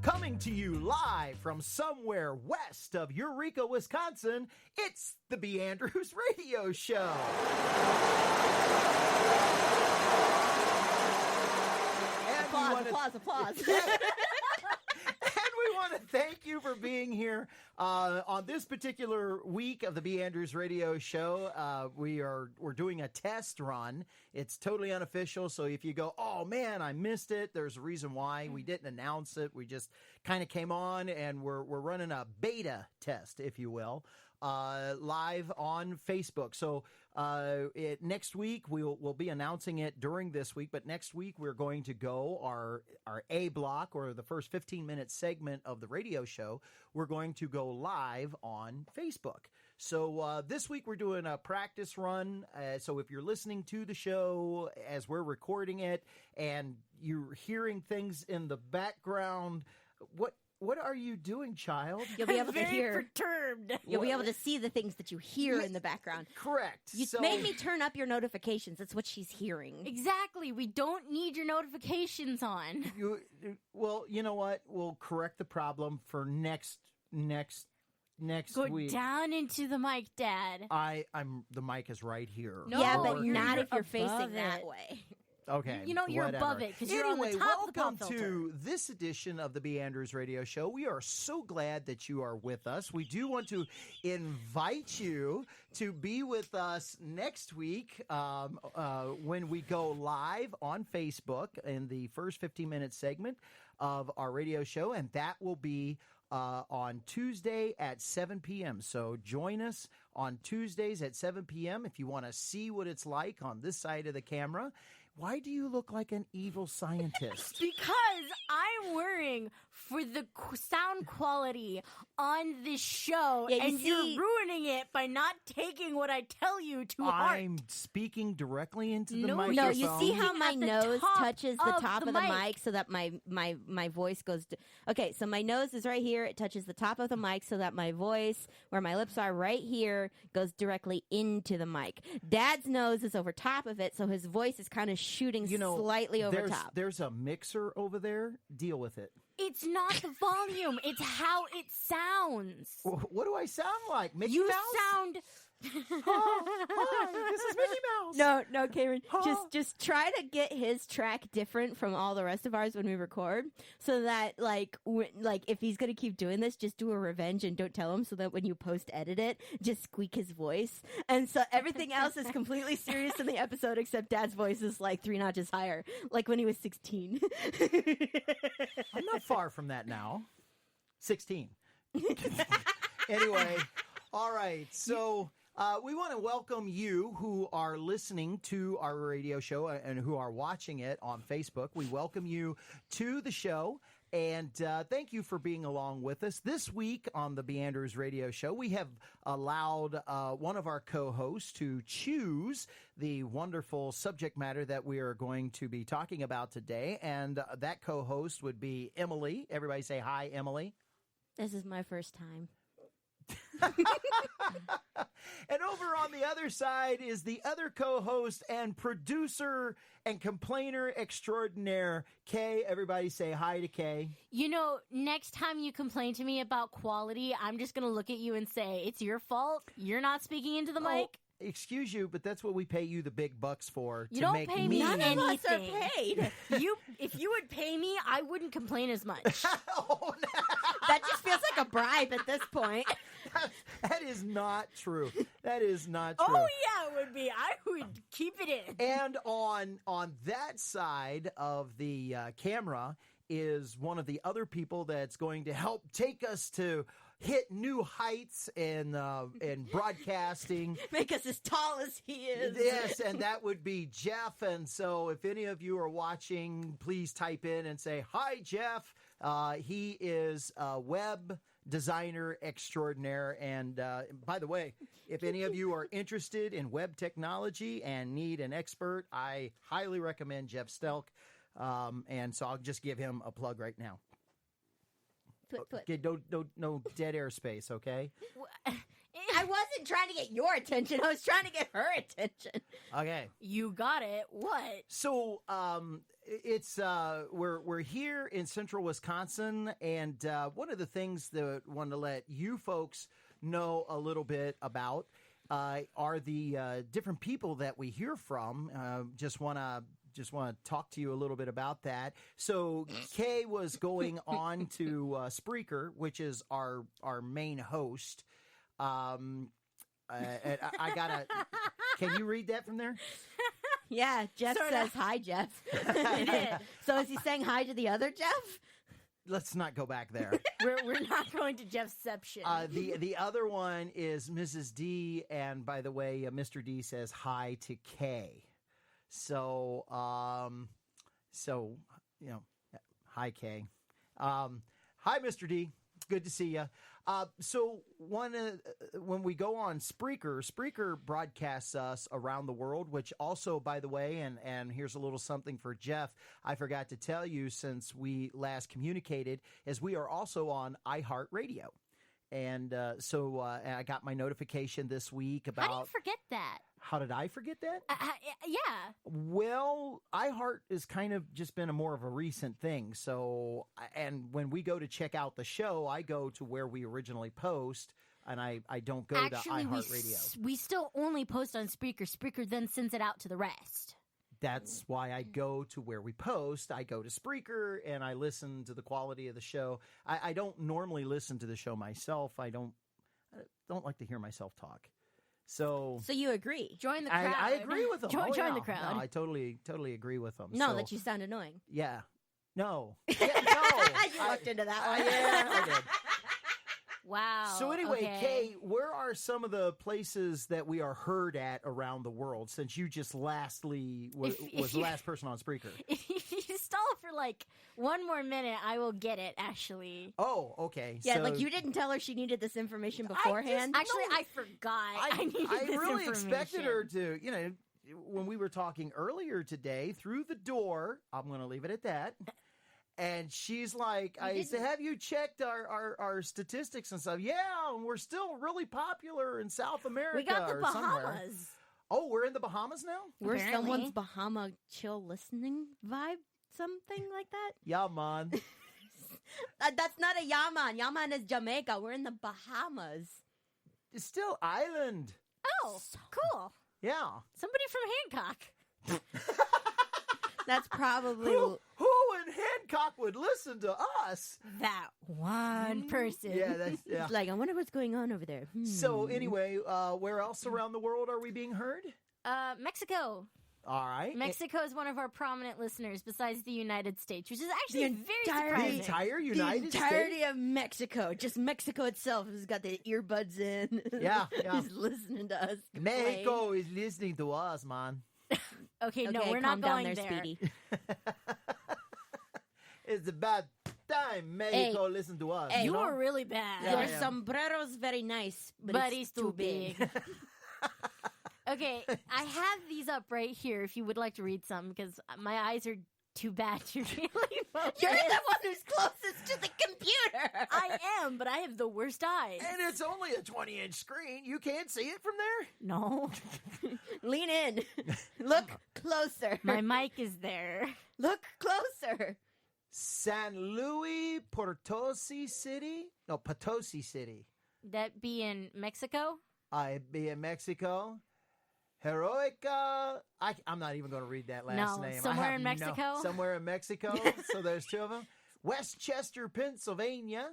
Coming to you live from somewhere west of Eureka, Wisconsin, it's the B.Andrews Radio Show. Applause. And we want to thank you for being here on this particular week of the B.Andrews Radio Show. We're doing a test run. It's totally unofficial, so if you go, oh man, I missed it, there's a reason why. We didn't announce it. We just kind of came on, and we're running a beta test, if you will, live on Facebook. So next week we'll be announcing it during this week, but next week we're going to go our A block, or the first 15-minute segment of the radio show. We're going to go live on Facebook. So this week we're doing a practice run. So if you're listening to the show as we're recording it and you're hearing things in the background, what are you doing, child? You'll be able to hear. Perturbed. You'll be able to see the things that you hear in the background. Correct. You made me turn up your notifications. That's what she's hearing. Exactly. We don't need your notifications on. Well, you know what? We'll correct the problem for next Go week. down into the mic, Dad. The mic is right here. No, yeah, but you're not if you're above facing it. that way. Okay. You know, you're whatever. above it because you're on Anyway, the top of the pop welcome filter. to this edition of the B.Andrews Radio Show. We are so glad that you are with us. We do want to invite you to be with us next week when we go live on Facebook in the first 15-minute segment of our radio show, and that will be on Tuesday at 7 p.m. So join us on Tuesdays at 7 p.m. if you want to see what it's like on this side of the camera. Why do you look like an evil scientist? Because I'm worrying for the sound quality on this show, Yeah, and you're ruining it by not taking what I tell you to heart. I'm speaking directly into the No, microphone. No, you see how my At the nose top touches the of top the of the mic. mic so that my voice goes to... Okay, so my nose is right here. It touches the top of the mic so that my voice, where my lips are right here, goes directly into the mic. Dad's nose is over top of it, so his voice is kind of shooting slightly over top. There's a mixer over there. Deal with it. It's not the volume. It's how it sounds. What do I sound like? Mickey You Mouse? sound... Hi, this is Mickey Mouse. No, Cameron. Just try to get his track different from all the rest of ours when we record, so that like if he's gonna keep doing this, just do a revenge and don't tell him, so that when you post edit it, just squeak his voice, and so everything else is completely serious in the episode except Dad's voice is like 3 notches higher, like when he was 16. I'm not far from that now. 16. Anyway, all right. So we want to welcome you who are listening to our radio show and who are watching it on Facebook. We welcome you to the show. And thank you for being along with us. This week on the B.Andrews Radio Show, we have allowed one of our co-hosts to choose the wonderful subject matter that we are going to be talking about today. And that co-host would be Emily. Everybody say hi, Emily. This is my first time. And over on the other side is the other co-host and producer and complainer extraordinaire, Kay. Everybody say hi to Kay. You know, next time you complain to me about quality, I'm just going to look at you and say, it's your fault. You're not speaking into the mic. Excuse you, but that's what we pay you the big bucks for. You to don't make pay me None of us are anything. paid. If you would pay me, I wouldn't complain as much. Oh, no. That just feels like a bribe at this point. That is not true. That is not true. Oh, yeah, it would be. I would keep it in. And on that side of the camera is one of the other people that's going to help take us to hit new heights in broadcasting. Make us as tall as he is. Yes, and that would be Jeff. And so if any of you are watching, please type in and say, hi, Jeff. He is a web designer extraordinaire. And by the way, if any of you are interested in web technology and need an expert, I highly recommend Jeff Stelk. And so I'll just give him a plug right now. Put. Okay, no dead air space, okay? I wasn't trying to get your attention. I was trying to get her attention. Okay. You got it. What? So, it's we're here in central Wisconsin, and one of the things that I want to let you folks know a little bit about are the different people that we hear from. Just want to talk to you a little bit about that. So Kay was going on to Spreaker, which is our main host. And I gotta. Can you read that from there? Yeah, Jeff Sorta. says hi, Jeff. It did. So is he saying hi to the other Jeff? Let's not go back there. We're not going to Jeffception. The other one is Mrs. D, and by the way, Mr. D says hi to Kay. So you know, hi Kay. Hi, Mr. D. Good to see you. So when we go on Spreaker broadcasts us around the world, which also, by the way, and here's a little something for Jeff, I forgot to tell you since we last communicated, is we are also on iHeartRadio. And so I got my notification this week about... How do you forget that? How did I forget that? Yeah. Well, iHeart has kind of just been more of a recent thing. So, and when we go to check out the show, I go to where we originally post, and I don't go to iHeartRadio. We still only post on Spreaker. Spreaker then sends it out to the rest. That's why I go to where we post. I go to Spreaker, and I listen to the quality of the show. I don't normally listen to the show myself. I don't like to hear myself talk. So you agree? Join the crowd. I agree with them. Join the crowd. No, I totally agree with them. No, so, that you sound annoying. Yeah. No. Yeah, no. You looked into that one. Yeah, I did. Wow. So anyway, okay. Kay, where are some of the places that we are heard at around the world? Since you just was the last person on Spreaker. If you stall for like one more minute, I will get it. Actually. Oh, okay. Yeah, so like you didn't tell her she needed this information beforehand. Actually, I forgot. I needed I this really expected information. her to, when we were talking earlier today, through the door, I'm going to leave it at that. And she's like, I said, have you checked our statistics and stuff? Yeah, and we're still really popular in South America. We got the or somewhere. Bahamas. Oh, we're in the Bahamas now? We're Apparently. someone's Bahama chill listening vibe, something like that. Yeah, man. That's not a Yaman. Yaman is Jamaica. We're in the Bahamas. It's still island. Oh, cool. Yeah. Somebody from Hancock. That's probably Who in Hancock would listen to us? That one person. Yeah, that's like, I wonder what's going on over there. So anyway, where else around the world are we being heard? Mexico. All right. Mexico is one of our prominent listeners besides the United States, which is actually very The surprising. entire The United entirety States? of Mexico, just Mexico itself, has got the earbuds in. Yeah. Just listening to us. complain. Mexico is listening to us, man. Okay, no, Okay, we're calm not down going there, there. Speedy. It's about time Mexico listen to us. Hey, You know? were really bad. Yeah, Your yeah. sombrero's very nice, but But it's he's too big. Okay, I have these up right here if you would like to read some because my eyes are too bad to really focus. You're the one who's closest to the computer. I am, but I have the worst eyes. And it's only a 20-inch screen. You can't see it from there? No, Lean in. Look closer. my mic is there. Look closer. San Luis Potosi City? No, Potosi City. That be in Mexico? I be in Mexico. Heroica. I'm not even going to read that last No, name. somewhere in Mexico? Somewhere in Mexico. So there's two of them. Westchester, Pennsylvania.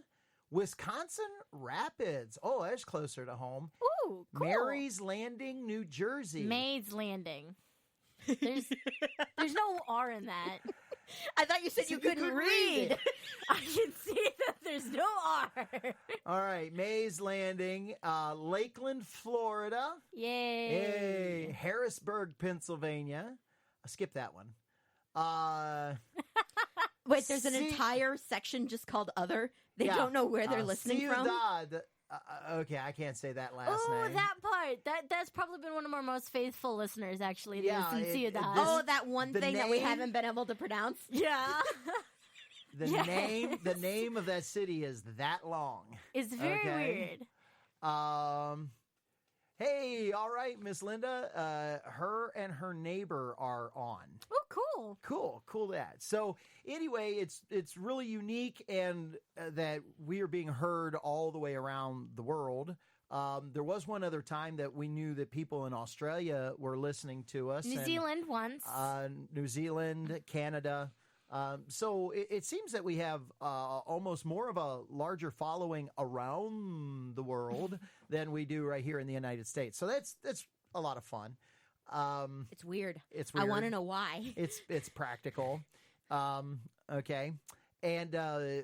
Wisconsin Rapids. Oh, that's closer to home. Ooh, cool. Mary's Landing, New Jersey. Maid's Landing. There's no R in that. I thought you said So you couldn't read. I can see that there's no R. All right, Mays Landing, Lakeland, Florida. Yay. Hey, Harrisburg, Pennsylvania. I'll skip that one. Wait, there's an See- entire section just called Other. They Yeah. don't know where they're listening from. Ciudad. Okay, I can't say that last Oh, name. that part. That's probably been one of our most faithful listeners, actually. Yeah, Yeah, Ciudad. Oh, that one the thing that we name- haven't been able to pronounce. yeah. The Yes. name of that city is that long. It's very Okay. weird. Hey, all right, Miss Linda. Her and her neighbor are on. Oh, cool. Cool that. So anyway, it's really unique, and that we are being heard all the way around the world. There was one other time that we knew that people in Australia were listening to us. New Zealand once. New Zealand, Canada. So it seems that we have almost more of a larger following around the world than we do right here in the United States. So that's a lot of fun. It's weird. It's weird. I want to know why. It's practical. Okay. And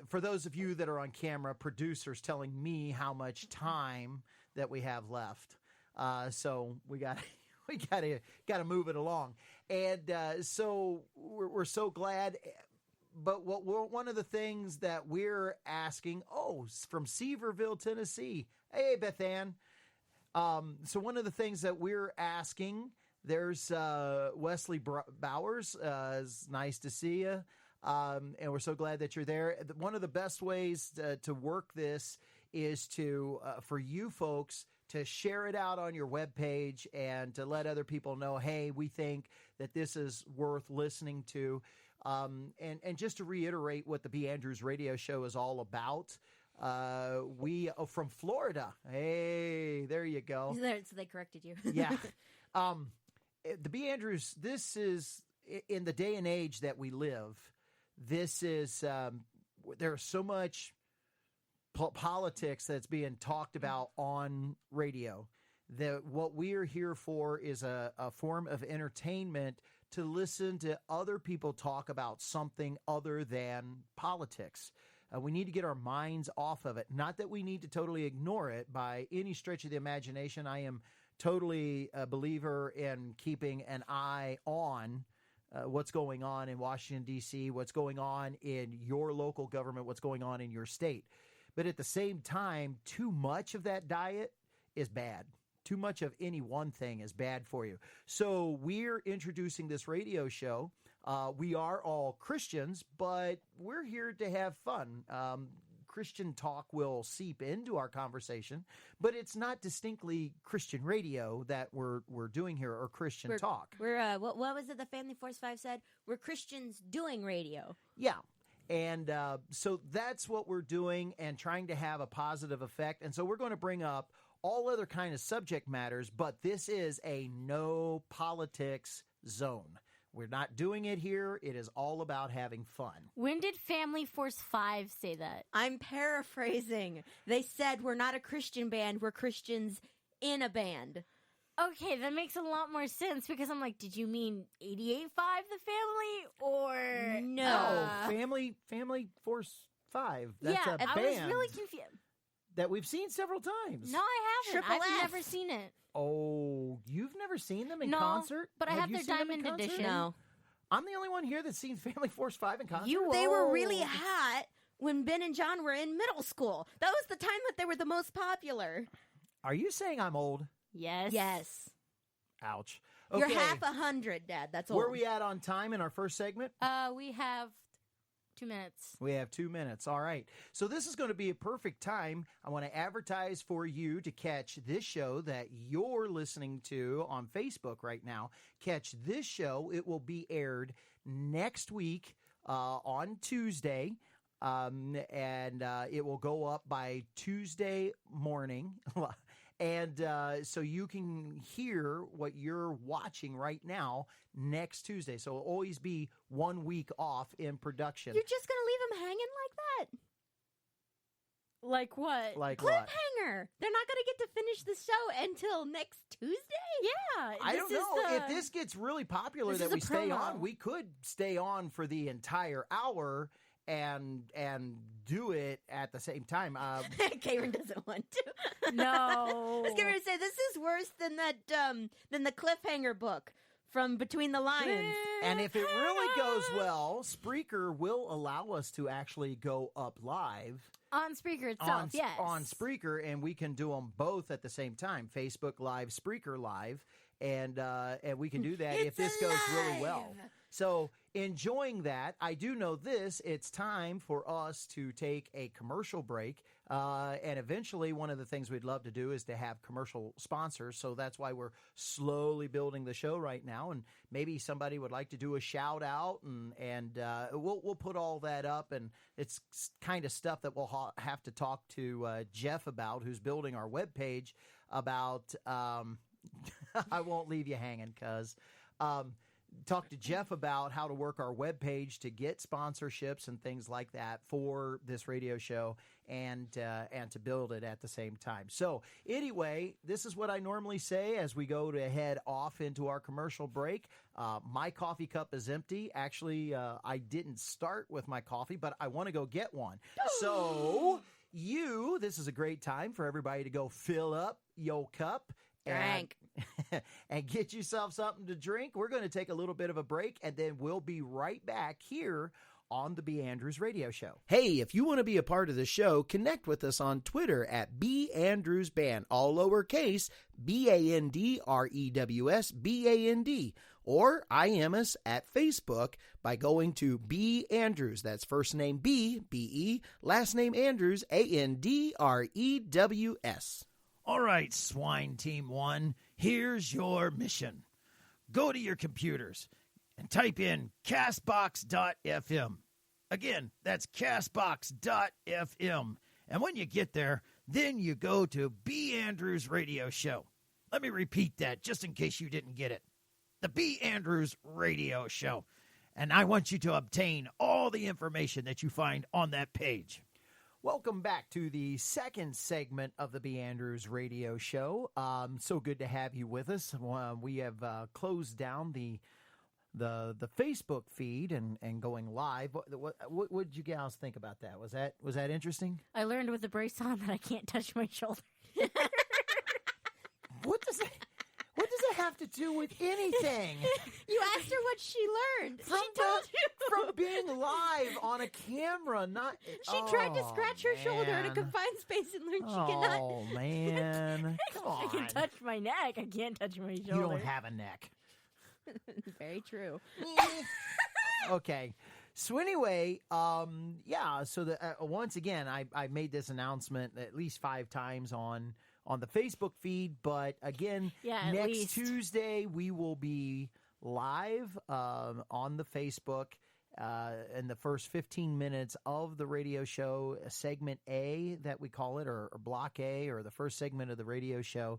for those of you that are on camera, producers telling me how much time that we have left. So we got to move it along. And so we're so glad. But one of the things that we're asking, from Seaverville, Tennessee. Hey, Beth Ann. So one of the things that we're asking, there's Wesley Bowers. It's nice to see you. And we're so glad that you're there. One of the best ways to work this is for you folks to share it out on your webpage and to let other people know, hey, we think that this is worth listening to. And just to reiterate what the B.Andrews radio show is all about, we from Florida. Hey, there you go. So they corrected you. Yeah. The B.Andrews, this is, in the day and age that we live, this is, there's so much politics that's being talked about on radio, that what we are here for is a form of entertainment, to listen to other people talk about something other than politics. We need to get our minds off of it. Not that we need to totally ignore it by any stretch of the imagination. I am totally a believer in keeping an eye on what's going on in Washington, D.C., what's going on in your local government, what's going on in your state. But at the same time, too much of that diet is bad. Too much of any one thing is bad for you. So we're introducing this radio show. We are all Christians, but we're here to have fun. Christian talk will seep into our conversation, but it's not distinctly Christian radio that we're doing here, or Christian talk. We're what was it the Family Force 5 said? We're Christians doing radio. Yeah. And so that's what we're doing, and trying to have a positive effect. And so we're going to bring up all other kind of subject matters, but this is a no politics zone. We're not doing it here. It is all about having fun. When did Family Force 5 say that? I'm paraphrasing. They said we're not a Christian band. We're Christians in a band. Okay, that makes a lot more sense, because I'm like, did you mean 88.5 the family, or no? Family Force 5. That's a band. I was really confused. That we've seen several times. No, I haven't. Triple I've F. never seen it. Oh, you've never seen them in concert? But I have you their seen them in Diamond concert? Edition. No. I'm the only one here that's seen Family Force 5 in concert. They were really hot when Ben and John were in middle school. That was the time that they were the most popular. Are you saying I'm old? Yes. Yes. Ouch. You're Okay. half 100, Dad. That's old. Where are we at on time in our first segment? We have 2 minutes. We have 2 minutes. All right. So this is going to be a perfect time. I want to advertise for you to catch this show that you're listening to on Facebook right now. Catch this show. It will be aired next week on Tuesday. And it will go up by Tuesday morning. And so you can hear what you're watching right now next Tuesday. So it'll always be 1 week off in production. You're just going to leave them hanging like that? Like what? Like what? Cliffhanger. They're not going to get to finish the show until next Tuesday? Yeah. I don't know. If this gets really popular This that is a we stay promo. on, we could stay on for the entire hour and do it at the same time. Karen doesn't want to. No. I was going to say, this is worse than than the cliffhanger book from Between the Lions. And if it really goes well, Spreaker will allow us to actually go up live On Spreaker itself, yes. on Spreaker, and we can do them both at the same time. Facebook Live, Spreaker Live, and we can do that if this goes really well. So enjoying that, I do know this. It's time for us to take a commercial break. And eventually, one of the things we'd love to do is to have commercial sponsors. So that's why we're slowly building the show right now. And maybe somebody would like to do a shout out, and we'll put all that up. And it's kind of stuff that we'll have to talk to Jeff about, who's building our webpage about. I won't leave you hanging, cuz. Talk to Jeff about how to work our webpage to get sponsorships and things like that for this radio show, and to build it at the same time. So anyway, this is what I normally say as we go to head off into our commercial break. My coffee cup is empty. Actually, I didn't start with my coffee, but I want to go get one. So this is a great time for everybody to go fill up your cup. And get yourself something to drink. We're going to take a little bit of a break, and then we'll be right back here on the B.Andrews Radio Show. Hey, if you want to be a part of the show, connect with us on Twitter at B.Andrews Band, all lowercase, BANDREWS BAND, or IM us at Facebook by going to B.Andrews. That's first name B, B-E, last name Andrews, ANDREWS. All right, Swine Team 1, here's your mission. Go to your computers and type in castbox.fm. Again, that's castbox.fm. And when you get there, then you go to B.Andrews Radio Show. Let me repeat that just in case you didn't get it. The B.Andrews Radio Show. And I want you to obtain all the information that you find on that page. Welcome back to the second segment of the B.Andrews Radio Show. So good to have you with us. We have closed down the Facebook feed and going live. What did you guys think about that? Was that interesting? I learned with the brace on that I can't touch my shoulder. What does it have to do with anything? You asked her what she learned. From being live on a camera, not. She tried to scratch her shoulder in a confined space and learned she cannot. Oh man, come on! I can touch my neck. I can't touch my shoulder. You don't have a neck. Very true. Okay. So anyway, So once again, I made this announcement at least 5 times on the Facebook feed, but again, next Tuesday we will be live on the Facebook in the first 15 minutes of the radio show, segment A that we call it, or block A, or the first segment of the radio show.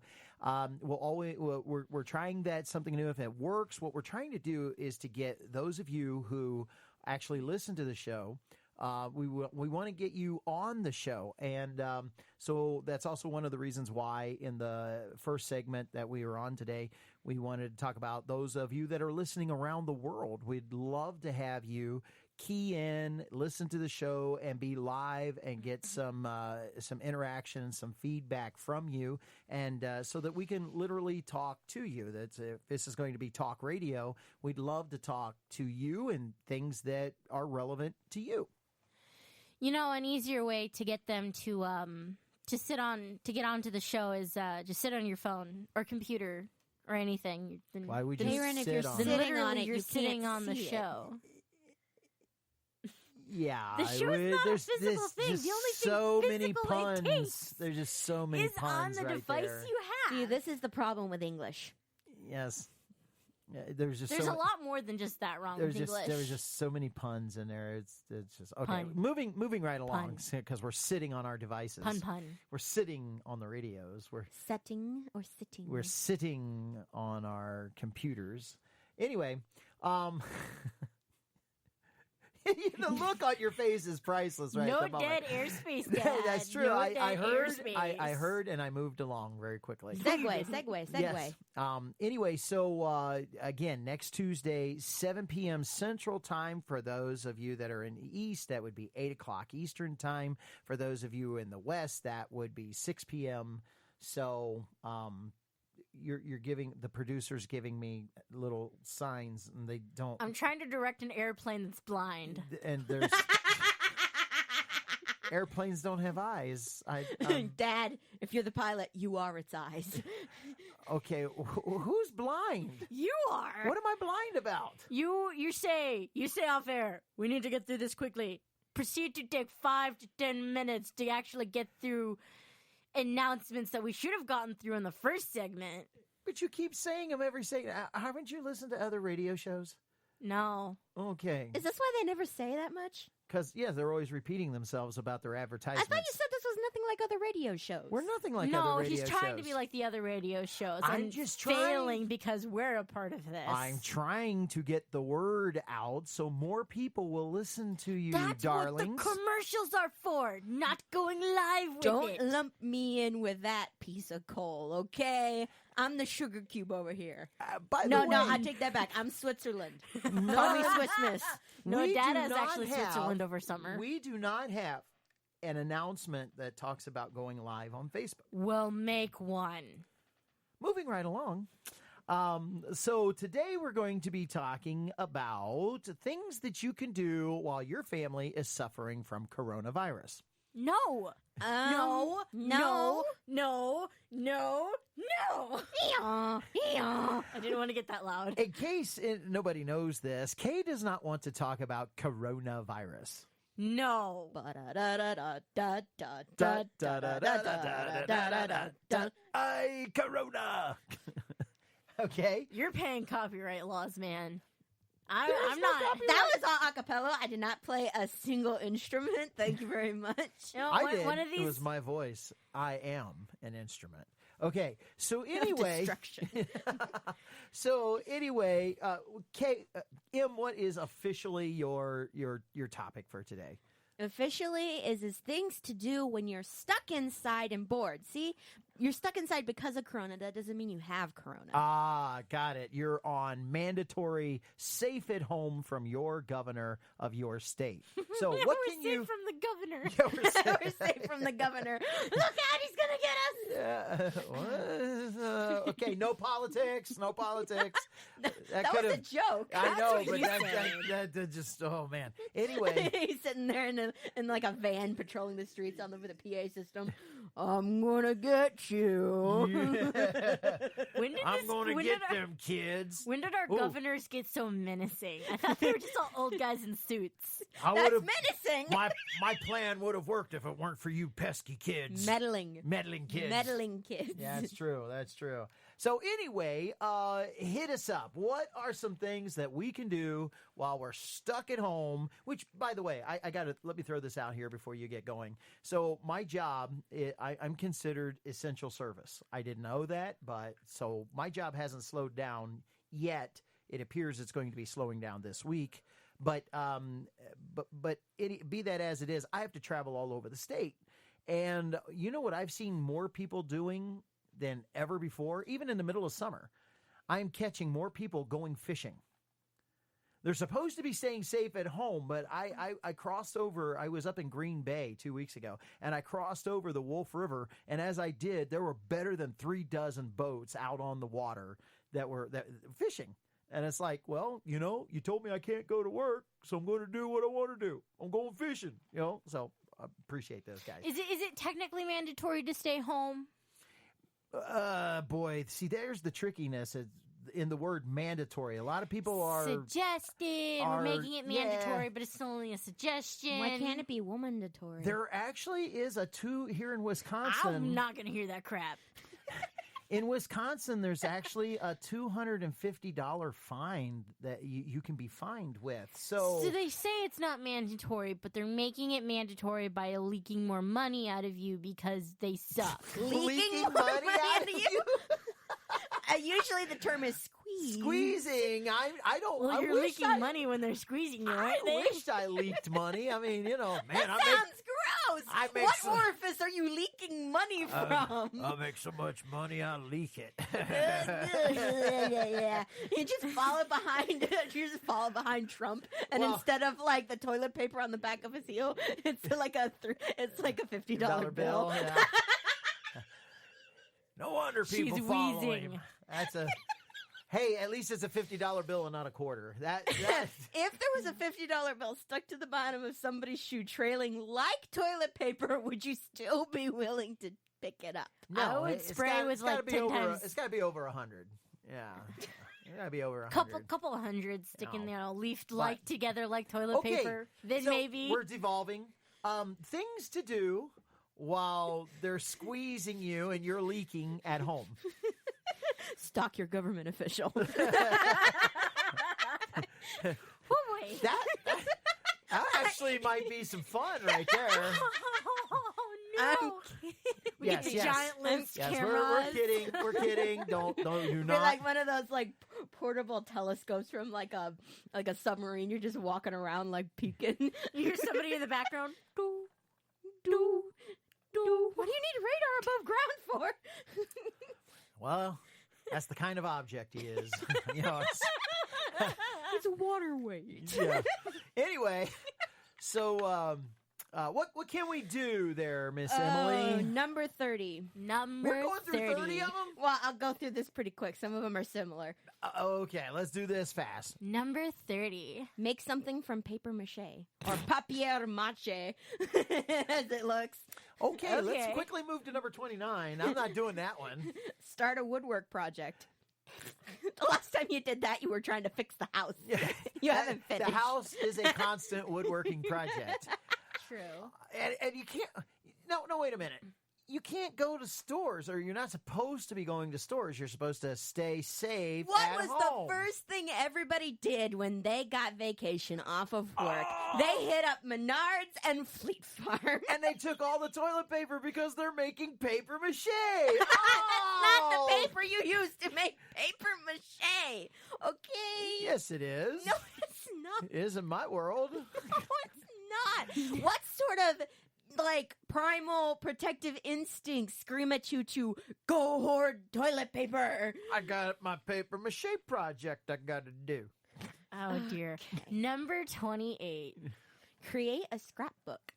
We're trying that something new. If it works, what we're trying to do is to get those of you who actually listen to the show. We want to get you on the show, and so that's also one of the reasons why in the first segment that we were on today, we wanted to talk about those of you that are listening around the world. We'd love to have you key in, listen to the show, and be live and get some interaction, some feedback from you, and so that we can literally talk to you. That's if this is going to be talk radio, we'd love to talk to you and things that are relevant to you. You know, an easier way to get them to get onto the show is just sit on your phone or computer or anything. Why would you Aaron, sit if you're on sitting it? on it, you're you sitting can't on the see it. show. Yeah, The show is not a physical thing. Just The only so thing many physical puns. it takes There's just so many is on puns the right device there. you have. See, this is the problem with English. Yes, yeah, there's There's a lot more than just that wrong with English. There was just so many puns in there. It's just okay. Pun. Moving right along Pun. because we're sitting on our devices. Pun. We're sitting on the radios. We're Setting or sitting? We're sitting on our computers. Anyway, the look on your face is priceless, right? No at the moment. dead airspace, Dad. That's true. No I dead heard. airspace. I heard, and I moved along very quickly. Segue. Yes. Anyway, so again, next Tuesday, 7 p.m. Central Time for those of you that are in the East. That would be 8 o'clock Eastern Time. For those of you in the West, that would be 6 p.m. So you're giving the producers giving me little signs, and they don't. I'm trying to direct an airplane that's blind. And there's airplanes don't have eyes. Dad, if you're the pilot, you are its eyes. Okay, who's blind? You are. What am I blind about? You say off air. We need to get through this quickly. proceed to take 5 to 10 minutes to actually get through announcements that we should have gotten through in the first segment. But you keep saying them every segment. Haven't you listened to other radio shows? No. Okay. Is this why they never say that much? Because, yeah, they're always repeating themselves about their I advertisements. thought you said this was nothing like other radio shows. We're nothing like no, other radio shows. he's trying to be like the other radio shows. I'm and just trying. failing because we're a part of this. I'm trying to get the word out so more people will listen to you, That's darlings. what the commercials are for, not going live with Don't it. lump me in with that piece of coal, okay? I'm the sugar cube over here. By the No, way, I take that back. I'm Switzerland. Call me Swiss Miss. No, we Dad do is not actually have- Switzerland over summer. We do not have an announcement that talks about going live on Facebook. We'll make one. Moving right along. So today we're going to be talking about things that you can do while your family is suffering from coronavirus. No. No. no. I didn't want to get that loud. In case nobody knows this, Kay does not want to talk about coronavirus. No. Ay, corona. Okay. You're paying copyright laws, man. I'm There's no not. copyright. That was all a cappella. I did not play a single instrument. Thank you very much. You know, I one, did. one of It was these. my voice. I am an instrument. Okay. So anyway. Destruction. So anyway, Kay, M, what is officially your topic for today? Officially is things to do when you're stuck inside and bored. See, you're stuck inside because of Corona. That doesn't mean you have Corona. Ah, got it. You're on mandatory safe at home from your governor of your state. So Yeah, what we're can safe you? from the governor. Yeah, we're safe. We're safe from the governor. Look out, he's gonna get us. Yeah. What? Okay, no politics. No politics. That was a joke. I That's know, what but you said. that just, oh man. Anyway, He's sitting there in like a van patrolling the streets on with a PA system. I'm gonna get you. When did I'm this- going to when get did our- them kids. When did our Ooh. governors get so menacing? I thought they were just all old guys in suits. I That's would've- menacing. my plan would have worked if it weren't for you pesky kids. Meddling. Meddling kids. Meddling kids. Yeah, that's true. That's true. So anyway, hit us up. What are some things that we can do while we're stuck at home? Which, by the way, I got to let me throw this out here before you get going. So my job, I'm considered essential service. I didn't know that, but so my job hasn't slowed down yet. It appears it's going to be slowing down this week. But be that as it is, I have to travel all over the state. And you know what I've seen more people doing than ever before, even in the middle of summer? I'm catching more people going fishing. They're supposed to be staying safe at home, but I crossed over. I was up in Green Bay 2 weeks ago, and I crossed over the Wolf River. And as I did, there were better than 36 boats out on the water that were fishing. And it's like, well, you told me I can't go to work, so I'm going to do what I want to do. I'm going fishing, So I appreciate those guys. Is it technically mandatory to stay home? Boy, see, there's the trickiness in the word mandatory. A lot of people are Suggested. We're making it mandatory, but it's only a suggestion. Why can't it be womandatory? There actually is a here in Wisconsin. I'm not going to hear that crap. In Wisconsin, there's actually a $250 fine that you can be fined with. So they say it's not mandatory, but they're making it mandatory by leaking more money out of you because they suck. leaking more money out of you? Usually the term is squeeze. Squeezing. I don't. Well, I you're wish leaking money when they're squeezing you, I aren't they? wish I leaked money. I mean, man, That I sounds gross. I make What some- orifice are you leaking money from? I make so much money, I leak it. yeah. You just follow behind. You just follow behind Trump, and Well- instead of like the toilet paper on the back of his heel, it's like a $50 bill. Yeah. No wonder people She's follow wheezing. him. That's a. Hey, at least it's a $50 bill and not a quarter. That If there was a $50 bill stuck to the bottom of somebody's shoe, trailing like toilet paper, would you still be willing to pick it up? no, I would it's spray gotta- with it's gotta like be 10 over. times. It's got to be over 100. Yeah. Gotta be over 100. couple of hundred sticking, No. leafed But- like together like toilet Okay, paper. Then so maybe we're devolving. Things to do while they're squeezing you and you're leaking at home. Stalk your government official. Oh boy. That actually might be some fun right there. Oh no! We Yes, get the yes. giant lens Yes, cameras. we're kidding. We're kidding. Do They're not. like one of those like portable telescopes from like a submarine. You're just walking around like peeking. You hear somebody in the background. Do, do, do. What do you need radar above ground for? Well, that's the kind of object he is. It's a waterway. Yeah. Anyway, so what can we do there, Miss Emily? Number 30. Number We're going through 30 of them? Well, I'll go through this pretty quick. Some of them are similar. Okay, let's do this fast. Number 30. Make something from paper mache or papier mache, as it looks. Okay, let's Okay. quickly move to number 29. I'm not doing that one. Start a woodwork project. The last time you did that, you were trying to fix the house. You haven't finished. The house is a constant woodworking project. True. And you can't... No, wait a minute. You can't go to stores, or you're not supposed to be going to stores. You're supposed to stay safe What at was home. the first thing everybody did when they got vacation off of work? They hit up Menards and Fleet Farm. And they took all the toilet paper because they're making paper mache. That's not Oh! the paper you use to make paper mache. Okay? Yes, it is. No, it's not. It is in my world. No, it's not. What sort of like primal protective instincts scream at you to go hoard toilet paper? I got my paper mache project I got to do. Oh dear. Number 28. Create a scrapbook.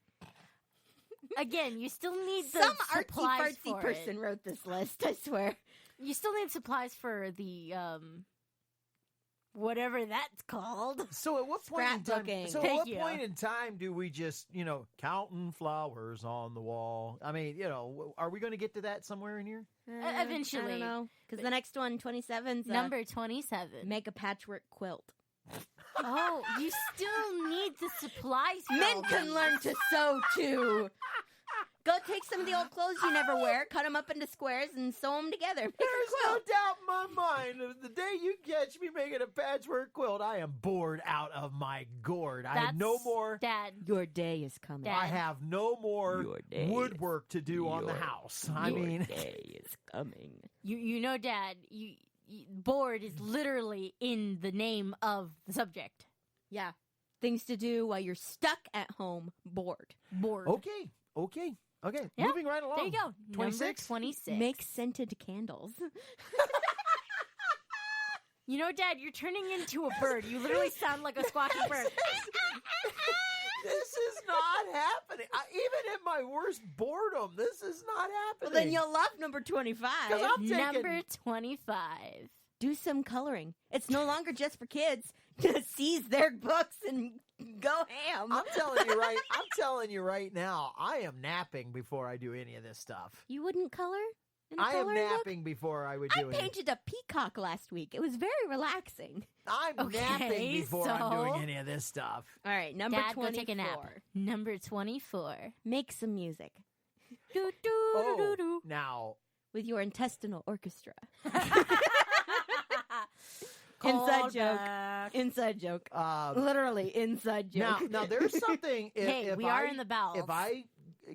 Again, you still need the Some supplies artsy-fartsy for person it. wrote this list, I swear. You still need supplies for the whatever that's called. So at what point in time? Scrapbooking. So at Thank what you. point in time do we just counting flowers on the wall? I mean, are we going to get to that somewhere in here? Eventually. I don't know. Because the next one, 27's Number 27. make a patchwork quilt. Oh, you still need the supplies. for all Men can these. learn to sew too. Go take some of the old clothes you never wear, cut them up into squares, and sew them together. Make a There's no quilt. doubt in my mind of the day you catch me making a patchwork quilt, I am bored out of my gourd. I have no That's- more. Dad. Your day is coming. Dad. I have no more Your day woodwork to do on the house. I mean, day is coming. You know, Dad. You bored is literally in the name of the subject. Yeah. Things to do while you're stuck at home, bored. Bored. okay. Yeah, Moving right along. There you go. 26? Number 26. Make scented candles. You know, Dad, you're turning into a bird. You literally sound like a squawking bird. This is not happening. Even in my worst boredom, this is not happening. Well, then you'll love number 25. 'Cause I'm taking- Number 25. Do some coloring. It's no longer just for kids. Seize their books and go ham. I'm telling you right now, I am napping before I do any of this stuff. You wouldn't color? In a I am coloring book? napping before I would I do it. painted a peacock last week. It was very relaxing. I'm Okay, napping before I'm so- doing any of this stuff. All right, number Dad, 24. go take a nap. Number 24. Make some music Do, do, Oh, do, do. now, with your intestinal orchestra. Call joke. back. Inside joke. uh, Literally inside joke. now there's something. Hey, we are in the bowels. If I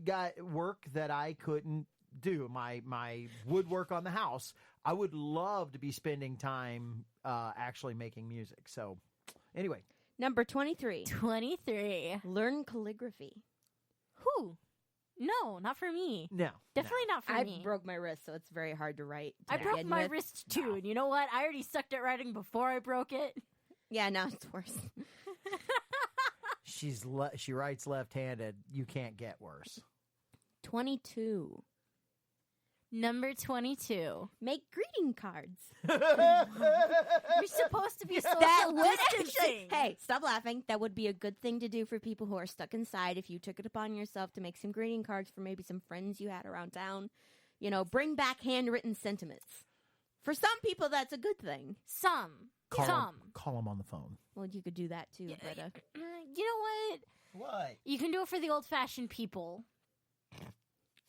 got work that I couldn't do, my woodwork on the house, I would love to be spending time actually making music. So, anyway, Number 23. 23. Learn calligraphy. Who? No, not for me. no, Definitely not for I me. broke my wrist, so it's very hard to write. to I broke begin my with. wrist too, and you know what? I already sucked at writing before I broke it. Yeah, now it's worse. she writes left-handed. You can't get worse. 22. Number 22. Make greeting cards. You're supposed to be social That would distancing. actually, hey, stop laughing. That would be a good thing to do for people who are stuck inside if you took it upon yourself to make some greeting cards for maybe some friends you had around town. Bring back handwritten sentiments. For some people, that's a good thing. Some. Call him on the phone. Well, you could do that too, Yeah, Britta. You know what? What? You can do it for the old-fashioned people.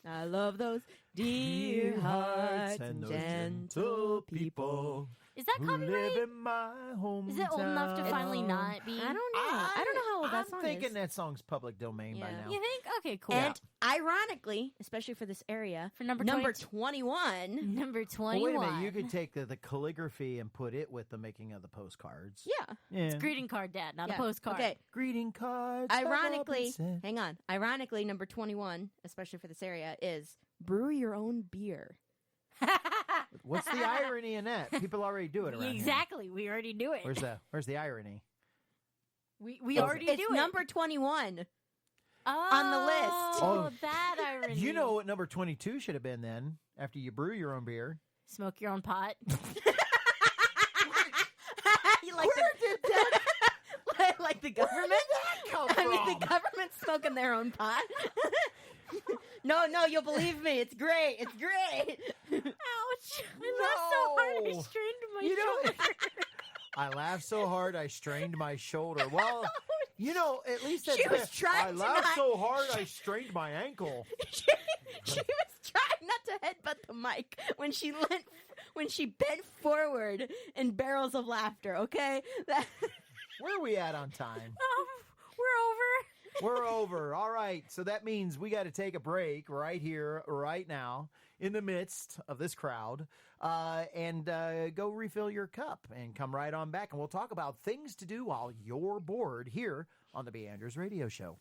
I love those dear hearts and gentle people. Is that who copyright? live in my hometown. Is it old enough to finally not be? I don't know. I don't know how old that song I'm thinking is. that song's public domain by Yeah. now. You think? Okay, cool. And ironically, especially for this area, For number 21. Number Well, 21. wait a minute. You could take the calligraphy and put it with the making of the postcards. Yeah. Yeah. Greeting card, Dad, not Yeah. a postcard. Okay. Greeting cards. Ironically, Robinson. hang on. Ironically, number 21, especially for this area, is brew your own beer. What's the irony in that? People already do it around here. Exactly. We already do it. Where's the irony? We already It's do it. number 21. Oh, on the list. Oh, that irony. You know what number 22 should have been then? After you brew your own beer. Smoke your own pot. You like Where did that like the government? come I mean, from? the government's smoking their own pot. No, you'll believe me. It's great. It's great. Ouch. I laughed so hard I No. strained my You know- shoulder. I laughed so hard I strained my shoulder. Well, you know, at least that's She was it. trying I to laughed not- so hard I strained my ankle. she was trying not to headbutt the mic when she bent forward in barrels of laughter. Okay, Where are we at on time? We're over. We're over. All right. So that means we got to take a break right here, right now, in the midst of this crowd, and go refill your cup and come right on back. And we'll talk about things to do while you're bored here on the B.Andrews Radio Show.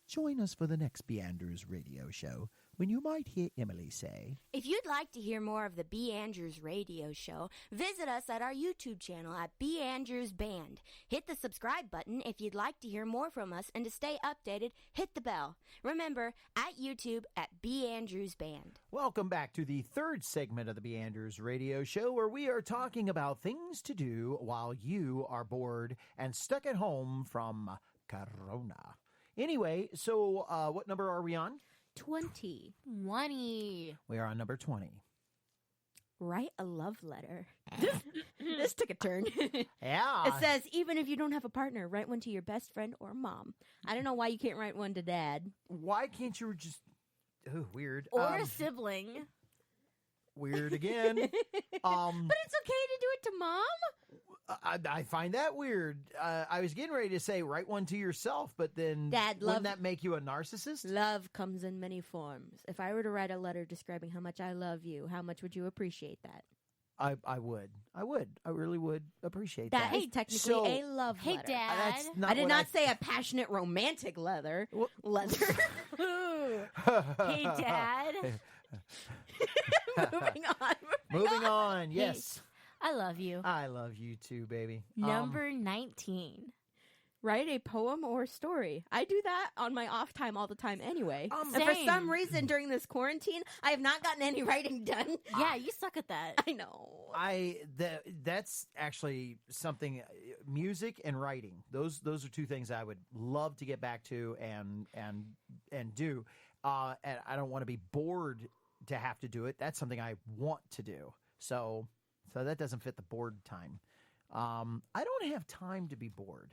Join us for the next B.Andrews Radio Show when you might hear Emily say, If you'd like to hear more of the B.Andrews radio show, visit us at our YouTube channel at B.Andrews Band. Hit the subscribe button if you'd like to hear more from us, and to stay updated, hit the bell. Remember, at YouTube at B.Andrews Band. Welcome back to the third segment of the B.Andrews Radio Show, where we are talking about things to do while you are bored and stuck at home from Corona. Anyway, so what number are we on? 20. 20. We are on number 20. Write a love letter. This took a turn. Yeah. It says, even if you don't have a partner, write one to your best friend or mom. I don't know why you can't write one to dad. Why can't you just... Oh, weird. Or a sibling. Weird again. But it's okay to do it to mom? I find that weird. I was getting ready to say write one to yourself, but then Dad, wouldn't love- that make you a narcissist? Love comes in many forms. If I were to write a letter describing how much I love you, how much would you appreciate that? I would. I really would appreciate that. That is technically So- a love Hey, letter. Dad. That's not I did what not say a passionate romantic leather. Well- Leather. Hey, Dad. Moving on. Moving on. Yes. I love you. I love you too, baby. Number 19. Write a poem or story. I do that on my off time all the time anyway. And for Same. some reason during this quarantine, I have not gotten any writing done. Yeah, you suck at that. I know. That's actually something. Music and writing. Those are two things I would love to get back to and do. And I don't want to be bored to have to do it. That's something I want to do. So that doesn't fit the bored time. I don't have time to be bored.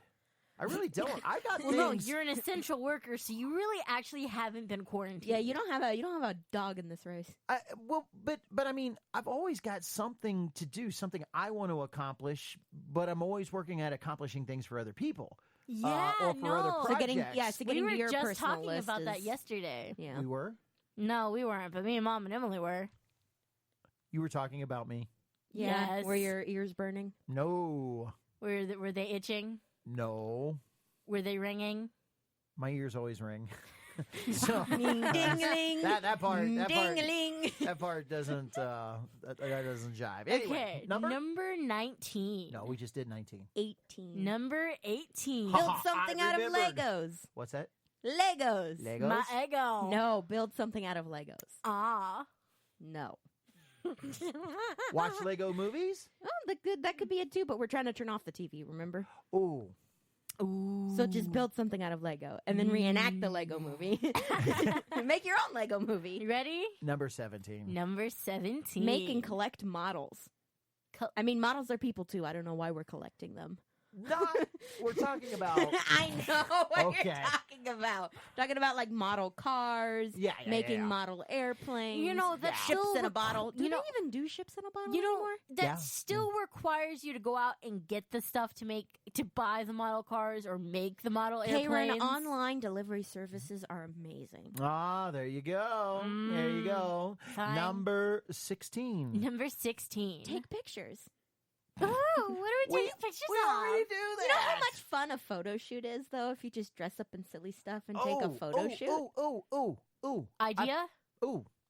I really don't. I got Well, no, things. you're an essential worker, so you really actually haven't been quarantined. Yeah, you don't have a dog in this race. But I mean, I've always got something to do, something I want to accomplish. But I'm always working at accomplishing things for other people. Yeah, or for other no. So getting projects. so we getting were to your just personal talking list about that is- yesterday. Yeah. We were. No, we weren't, but me and Mom and Emily were. You were talking about me. Yeah. Yes. Were your ears burning? No. Were they itching? No. Were they ringing? My ears always ring. So Ding-a-ling. that part Ding-a-ling. that part doesn't that doesn't jive. Anyway, Okay, number? number 19. No, we just did 19. 18. Number 18. Ha Build ha, something I out of remembered. Legos. What's that? Legos. Legos. My ego. No, build something out of Legos. Ah. No. Watch Lego movies? Oh, that could be it too, but we're trying to turn off the TV, remember? Ooh. Ooh. So just build something out of Lego and then reenact the Lego movie. Make your own Lego movie. You ready? Number 17. Number 17. Make and collect models. I mean, models are people too. I don't know why we're collecting them. We're talking about. I know what Okay. you're talking about. Talking about like model cars, making model airplanes. You know, that ships still in a bottle. Do you know- they even do ships in a bottle You know, anymore? that Yeah. still requires you to go out and get the stuff to buy the model cars or make the model airplanes. Karen, online delivery services are amazing. There you go. There you go. Fine. Number 16. Number 16. Take pictures. Oh, what are we taking pictures we of? already do that. You know how much fun a photo shoot is, though, if you just dress up in silly stuff and take a photo shoot? Idea?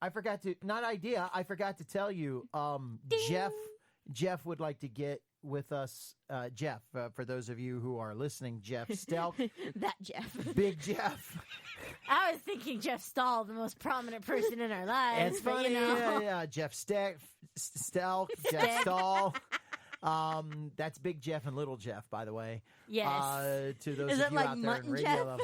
I forgot to, not idea, I forgot to tell you, Jeff would like to get with us, Jeff, for those of you who are listening, Jeff Stelk, That Jeff. Big Jeff. I was thinking Jeff Stahl, the most prominent person in our lives. It's but, funny, you know. yeah, Jeff Stelk, Jeff Stahl. That's Big Jeff and Little Jeff, by the way. Yes. To those Is of it you like out there in Mutton radio Jeff? land.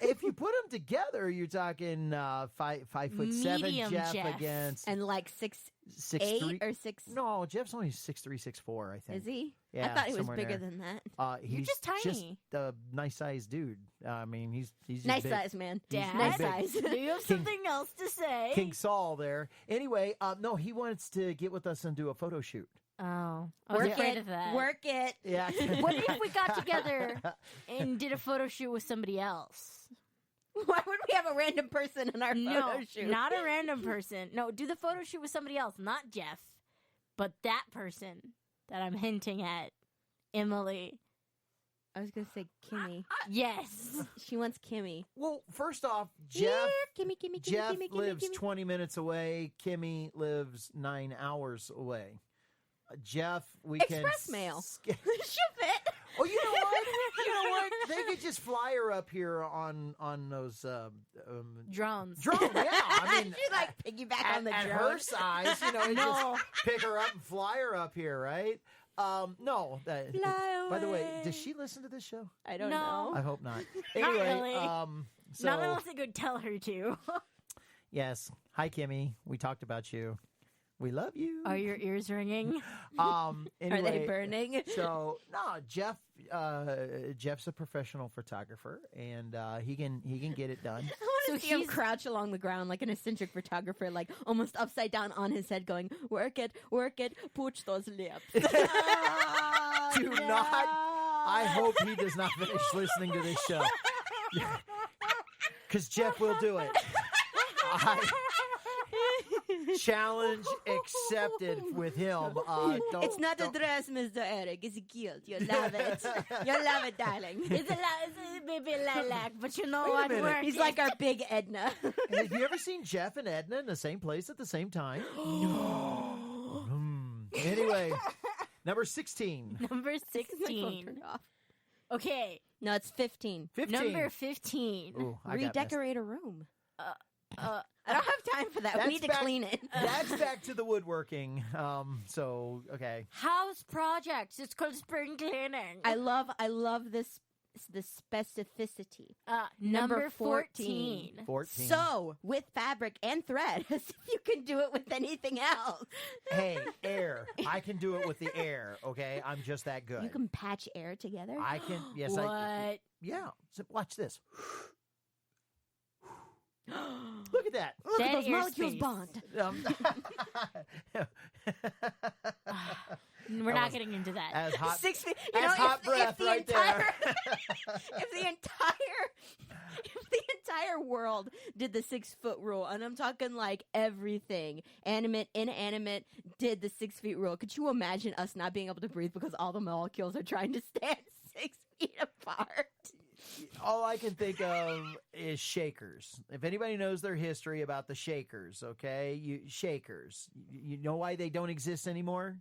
If you put them together, you're talking 5'7" Medium Jeff Jeff. against And like 6'8" 6'3". or 6. No, Jeff's only 6'3", 6'4", I think. Is he? Yeah, I thought he was somewhere bigger there. than that. He's just tiny. a nice sized dude. I mean, he's just Nice big. size, man. Dad, Nice big. size. do you have something else to say? King Saul there. Anyway, no, he wants to get with us and do a photo shoot. Oh, I was Work afraid it. of that. Work it. Yeah. What if we got together and did a photo shoot with somebody else? Why would we have a random person in our No, photo shoot? not a random person. No, do the photo shoot with somebody else, not Jeff, but that person that I'm hinting at, Emily. I was going to say Kimmy. Yes. She wants Kimmy. Well, first off, Jeff. Here, Kimmy, Jeff Kimmy, lives Kimmy. 20 minutes away. Kimmy lives 9 hours away. Jeff, we Express can mail. skip. Ship it. Oh, you know what? You know what? They could just fly her up here on those Drones. drones. Yeah, I mean, She like piggyback on the at drone. her size, you know, you just pick her up and fly her up here, right? No. Fly By the way, away. does she listen to this show? I don't No. I know. hope not. Not Anyway, really. so Not unless I could tell her to. yes. Hi, Kimmy. We talked about you. We love you. Are your ears ringing? Anyway, Are they burning? So no, Jeff. Jeff's a professional photographer, and he can get it done. I want So to see him he's- crouch along the ground like an eccentric photographer, like almost upside down on his head, going, work it, pooch those lips. Do not. I hope he does not finish listening to this show, because Jeff will do it. Challenge accepted with him. It's not a dress, Mr. Eric. It's a guilt. You love it. You love it, darling. It's a baby lilac, but you know Wait a what? minute. Work He's it. like our big Edna. Have you ever seen Jeff and Edna in the same place at the same time? No. Anyway, number 16. Number My phone 16. turned off. Okay, No, it's 15. 15. number 15. Ooh, I got messed. Redecorate a room. Uh, I don't have time for that. That's We need to back- clean it. That's back to the woodworking. So okay. house projects. It's called spring cleaning. I love this the specificity. Number 14. 14. So, with fabric and thread, as if you can do it with anything else. Hey, air. I can do it with the air. Okay, I'm just that good. You can patch air together. I can. Yes, What? Yeah. So watch this. Look at that. Look Dead at those molecules airspace. bond. We're not getting into that. as hot 6 feet. as hot breath the right entire, there. if the entire world did the 6 foot rule, and I'm talking like everything, animate, inanimate, did the 6 feet rule. Could you imagine us not being able to breathe because all the molecules are trying to stand 6 feet apart? All I can think of is Shakers. If anybody knows their history about the Shakers, okay, Shakers. You know why they don't exist anymore?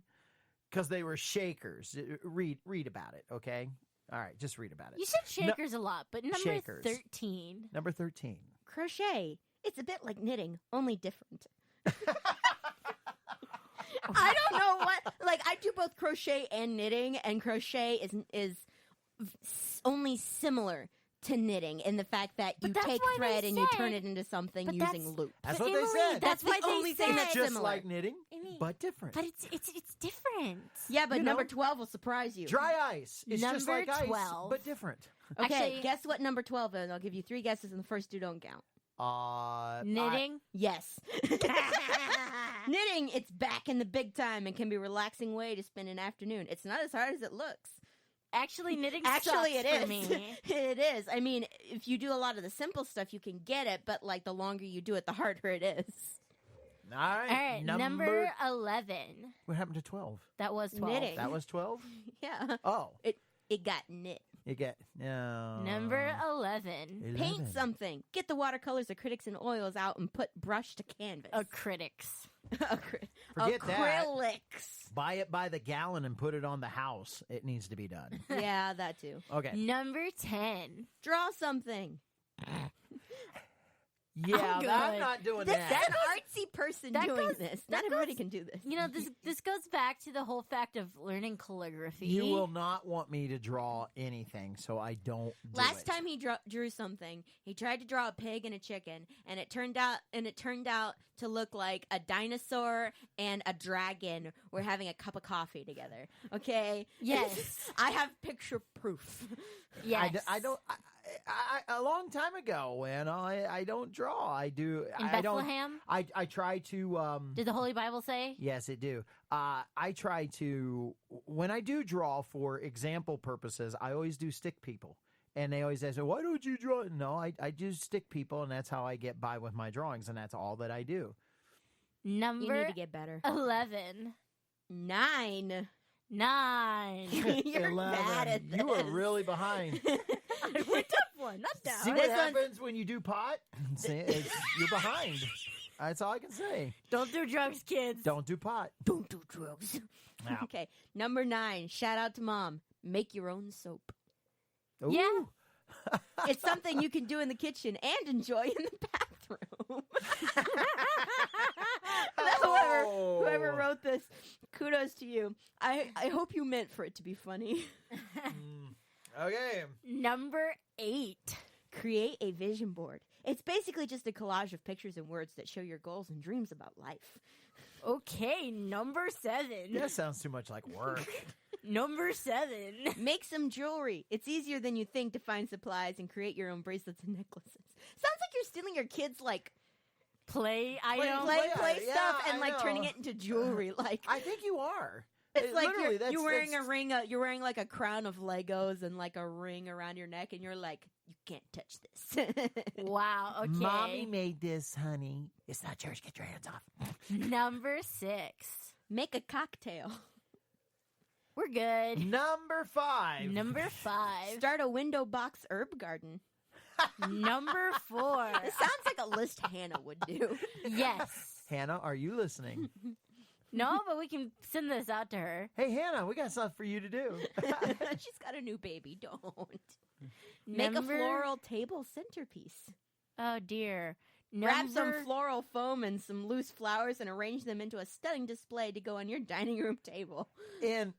Because they were Shakers. Read about it, okay? All right, just read about it. You said shakers a lot, but number Shakers. 13. Number 13. Crochet. It's a bit like knitting, only different. I don't know what. Like, I do both crochet and knitting, and crochet is only similar to knitting in the fact that you But that's take why they thread and you turn said- it into something but using loops. That's But what Emily, they said. That's the why they only thing said. that's Just similar. like knitting. Amy, but different. But it's different. Yeah, but You number know. 12 will surprise you. Dry ice. It's just Number like 12. ice, but different. Okay, Actually- guess what number 12 is. I'll give you 3 guesses, and the first 2 don't count. Knitting. Yes. Knitting, it's back in the big time and can be a relaxing way to spend an afternoon. It's not as hard as it looks. Actually, knitting Actually, sucks it for is. me. It is. I mean, if you do a lot of the simple stuff, you can get it, but like the longer you do it, the harder it is. All right. All right, number 11. What happened to 12? That was 12. Knitting. That was 12? Yeah. Oh. It got knit. You get... No. Number 11. 11. Paint something. Get the watercolors, acrylics, and oils out and put brush to canvas. Critics. Forget that. Acrylics. Buy it by the gallon and put it on the house. It needs to be done. Yeah, that too. Okay. Number 10. Draw something. Yeah, I'm good. I'm not doing This that. is an artsy person that doing goes- this. that Not everybody goes- can do this. You know, this goes back to the whole fact of learning calligraphy. You will not want me to draw anything, so I don't do Last it. time he drew something, he tried to draw a pig and a chicken, and it turned out to look like a dinosaur and a dragon were having a cup of coffee together. Okay? Yes. I have picture proof. Yes. I don't... a long time ago, when I don't draw. I do... In I don't... Bethlehem? I try to... Did the Holy Bible say? Yes, it do. I try to... When I do draw for example purposes, I always do stick people. And they always say, why don't you draw? No, I do stick people, and that's how I get by with my drawings, and that's all that I do. You Number need to get better. 11. 9. 9. You're 11. bad at this. You are really behind. I went up one, not down. See what This one's- happens when you do pot? See, you're behind. That's all I can say. Don't do drugs, kids. Don't do pot. Don't do drugs. Now. Okay, number 9. Shout out to mom. Make your own soap. Ooh. Yeah. It's something you can do in the kitchen and enjoy in the bathroom. Whoever wrote this, kudos to you. I hope you meant for it to be funny. Okay. Number 8. Create a vision board. It's basically just a collage of pictures and words that show your goals and dreams about life. Okay, number 7. That sounds too much like work. Number 7. Make some jewelry. It's easier than you think to find supplies and create your own bracelets and necklaces. Sounds like you're stealing your kids' like Play play item. yeah, stuff and I like turning know. it into jewelry. Like I think you are. it's like Literally, you're wearing a ring. You're wearing like a crown of Legos and like a ring around your neck, and you're like, you can't touch this. Wow, okay. Mommy made this, honey. It's not yours. Get your hands off. Number 6. Make a cocktail. We're good. Number 5. Number 5. Start a window box herb garden. Number 4. This sounds like a list Hannah would do. Yes. Hannah, are you listening? No, but we can send this out to her. Hey, Hannah, we got something for you to do. She's got a new baby. Don't. Make a Number- floral table centerpiece. Oh, dear. Grab some Number- floral foam and some loose flowers and arrange them into a stunning display to go on your dining room table. in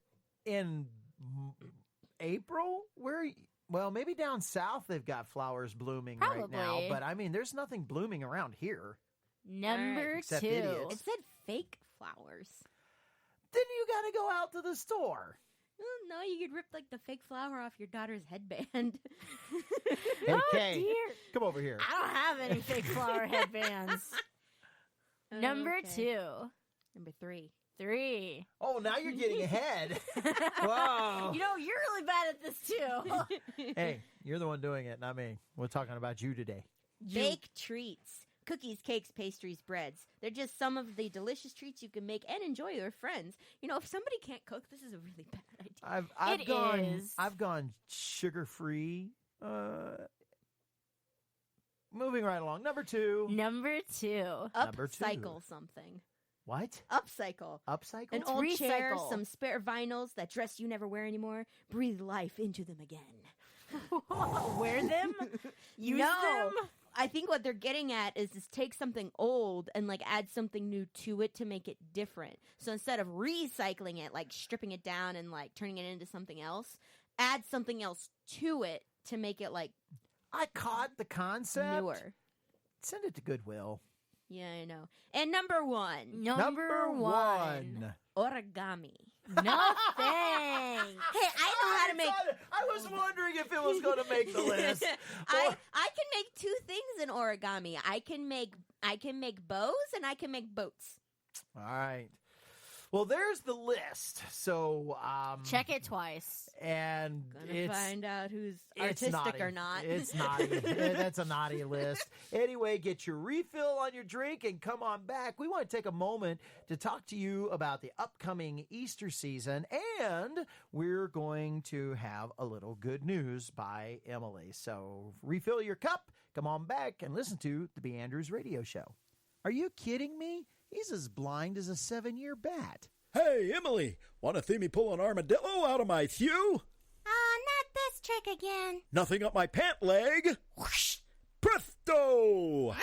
April, well, maybe down south they've got flowers blooming right now, Probably. but I mean, there's nothing blooming around here. Number Except 2. idiots. It said fake flowers. Then you got to go out to the store. Oh, no, you could rip like the fake flower off your daughter's headband. Hey, Oh, Kay, dear. come over here. I don't have any fake flower headbands. Number Okay. 2. Number 3. 3. Oh, now you're getting ahead. Whoa. You know, you're really bad at this too. Hey, you're the one doing it, not me. We're talking about you today. Bake treats. Cookies, cakes, pastries, breads. They're just some of the delicious treats you can make and enjoy with your friends. You know, if somebody can't cook, this is a really bad idea. I've gone sugar free. Moving right along. Number 2. Number 2. Number 2. Upcycle something. What? Upcycle. Upcycle? An old chair, Recycle. some spare vinyls, that dress you never wear anymore. Breathe life into them again. Wear them? Use No. them? I think what they're getting at is take something old and like add something new to it to make it different. So instead of recycling it, like stripping it down and like turning it into something else, add something else to it to make it like I caught the concept. newer. Send it to Goodwill. Yeah, I know. And number one, Number one. origami. No thanks. Hey, I know how to make. I was wondering if it was going to make the list. I can make two things in origami. I can make bows and I can make boats. All right. Well, there's the list. So Check it twice. And Gonna find out who's it's artistic naughty. or not. It's naughty. That's a naughty list. Anyway, get your refill on your drink and come on back. We want to take a moment to talk to you about the upcoming Easter season, and we're going to have a little good news by Emily. So refill your cup, come on back, and listen to the B.Andrews Radio Show. Are you kidding me? He's as blind as a 7-year bat. Hey, Emily, want to see me pull an armadillo out of my shoe? Not this trick again. Nothing up my pant leg. Whoosh! Presto!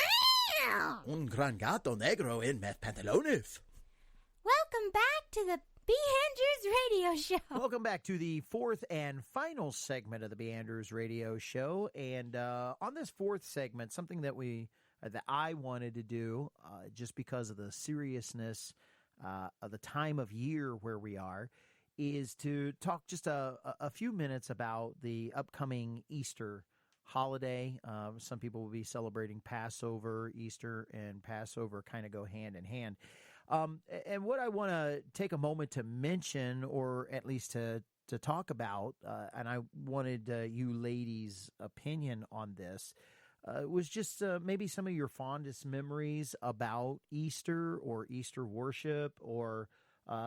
Un gran gato negro en mis pantalones. Welcome back to the B.Andrews Radio Show. Welcome back to the fourth and final segment of the B.Andrews Radio Show. And on this fourth segment, something that I wanted to do, just because of the seriousness of the time of year where we are, is to talk just a few minutes about the upcoming Easter holiday. Some people will be celebrating Passover. Easter and Passover kind of go hand in hand. And what I want to take a moment to mention, or at least to talk about, and I wanted you ladies' opinion on this, was just maybe some of your fondest memories about Easter or Easter worship or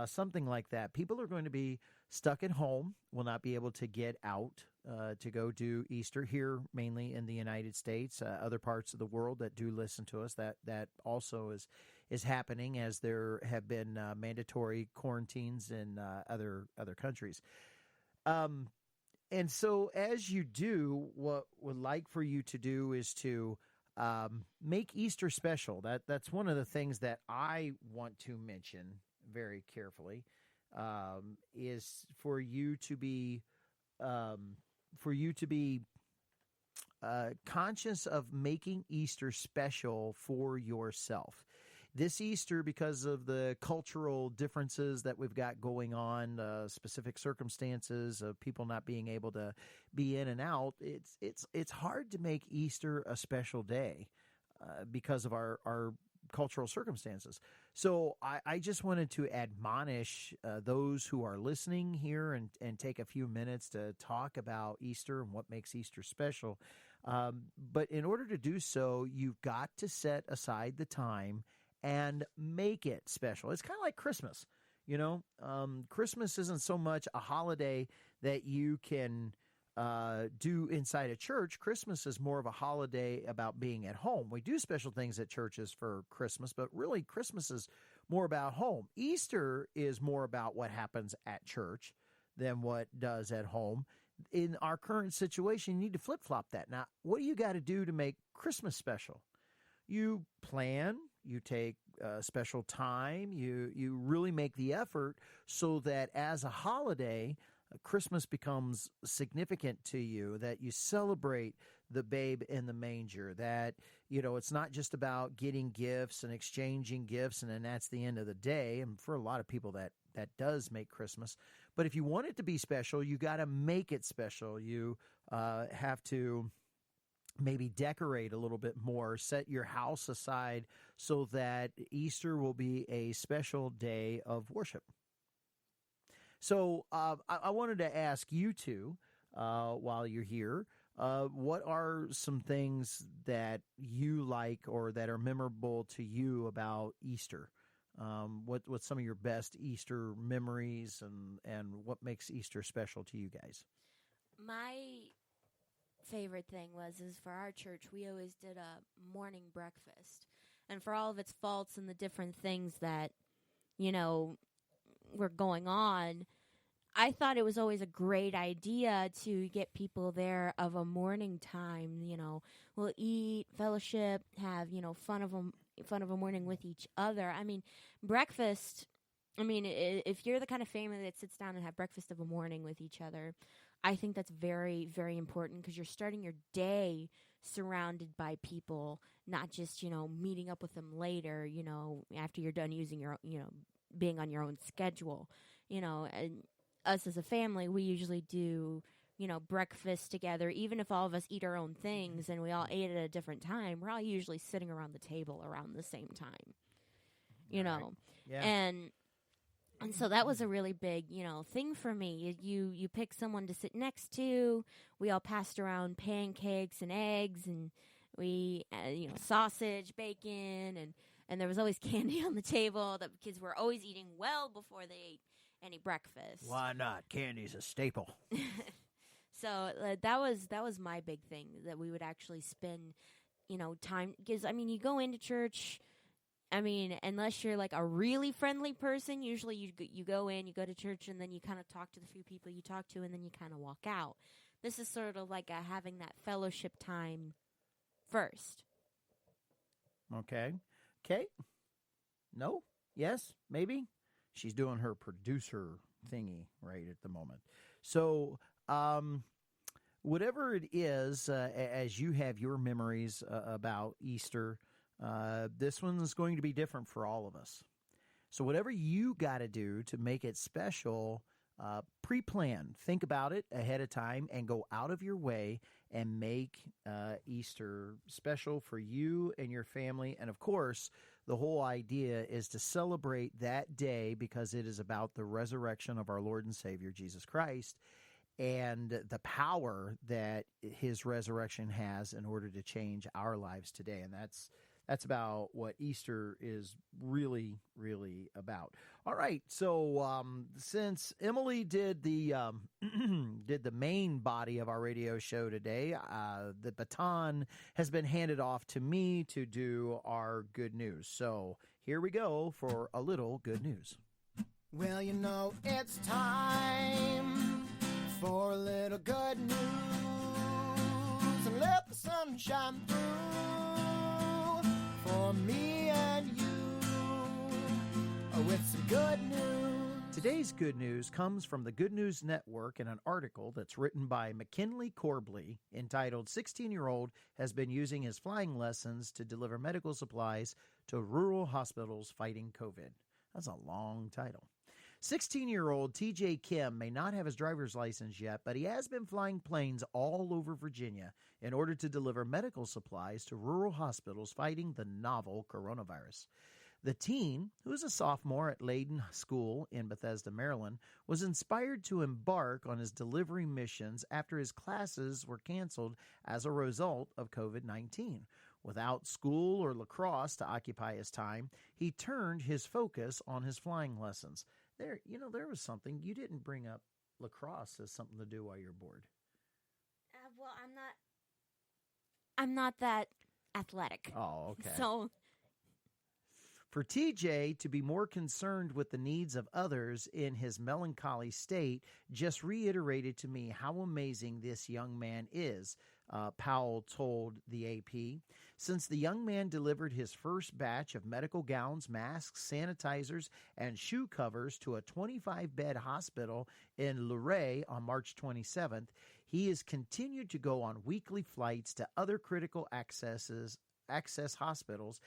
something like that. People are going to be stuck at home, will not be able to get out to go do Easter here, mainly in the United States. Other parts of the world that do listen to us, that also is happening, as there have been mandatory quarantines in other countries. And so as you do, what would like for you to do is to make Easter special. That's one of the things that I want to mention very carefully, is for you to be conscious of making Easter special for yourself. This Easter, because of the cultural differences that we've got going on, specific circumstances of people not being able to be in and out, it's hard to make Easter a special day because of our cultural circumstances. So I just wanted to admonish those who are listening here and take a few minutes to talk about Easter and what makes Easter special. But in order to do so, you've got to set aside the time and make it special. It's kind of like Christmas. Christmas isn't so much a holiday that you can do inside a church. Christmas is more of a holiday about being at home. We do special things at churches for Christmas, but really Christmas is more about home. Easter is more about what happens at church than what does at home. In our current situation, you need to flip-flop that. Now, what do you got to do to make Christmas special? You plan, you take special time, you really make the effort so that as a holiday, Christmas becomes significant to you, that you celebrate the babe in the manger, that, it's not just about getting gifts and exchanging gifts and then that's the end of the day. And for a lot of people that does make Christmas. But if you want it to be special, you got to make it special. You have to maybe decorate a little bit more, set your house aside so that Easter will be a special day of worship. So I wanted to ask you two, while you're here, what are some things that you like or that are memorable to you about Easter? What's some of your best Easter memories and what makes Easter special to you guys? My favorite thing is for our church, we always did a morning breakfast. And for all of its faults and the different things that, were going on, I thought it was always a great idea to get people there of a morning time. We'll eat, fellowship, have, fun of a morning with each other. I mean, breakfast, if you're the kind of family that sits down and have breakfast of a morning with each other, I think that's very, very important because you're starting your day surrounded by people, not just, meeting up with them later, after you're done using your, being on your own schedule, and us as a family, we usually do, breakfast together, even if all of us eat our own things and we all ate at a different time, we're all usually sitting around the table around the same time, Right. Yeah. And so that was a really big, thing for me. You pick someone to sit next to. We all passed around pancakes and eggs, and we, sausage, bacon, and there was always candy on the table. The kids were always eating well before they ate any breakfast. Why not? Candy's a staple. So that was my big thing, that we would actually spend, time. Because you go into church. Unless you're like a really friendly person, usually you go in, you go to church, and then you kind of talk to the few people you talk to, and then you kind of walk out. This is sort of like having that fellowship time first. Okay. Kate? No? Yes? Maybe? She's doing her producer thingy right at the moment. So, whatever it is, as you have your memories about Easter, this one's going to be different for all of us. So whatever you got to do to make it special, pre-plan. Think about it ahead of time and go out of your way and make Easter special for you and your family. And of course, the whole idea is to celebrate that day because it is about the resurrection of our Lord and Savior, Jesus Christ, and the power that his resurrection has in order to change our lives today. And that's about what Easter is really, really about. All right, so since Emily did the did the main body of our radio show today, the baton has been handed off to me to do our good news. So here we go for a little good news. Well, it's time for a little good news, and let the sun shine through for me and you with some good news. Today's good news comes from the Good News Network in an article that's written by McKinley Corbley entitled 16-Year-Old Has Been Using His Flying Lessons to Deliver Medical Supplies to Rural Hospitals Fighting COVID. That's a long title. 16-year-old TJ Kim may not have his driver's license yet, but he has been flying planes all over Virginia in order to deliver medical supplies to rural hospitals fighting the novel coronavirus. The teen, who is a sophomore at Layden School in Bethesda, Maryland, was inspired to embark on his delivery missions after his classes were canceled as a result of COVID-19. Without school or lacrosse to occupy his time, he turned his focus on his flying lessons. There was something. You didn't bring up lacrosse as something to do while you're bored. Well, I'm not that athletic. Oh, okay. So for TJ to be more concerned with the needs of others in his melancholy state just reiterated to me how amazing this young man is, Powell told the AP. Since the young man delivered his first batch of medical gowns, masks, sanitizers, and shoe covers to a 25-bed hospital in Luray on March 27th, he has continued to go on weekly flights to other critical access hospitals,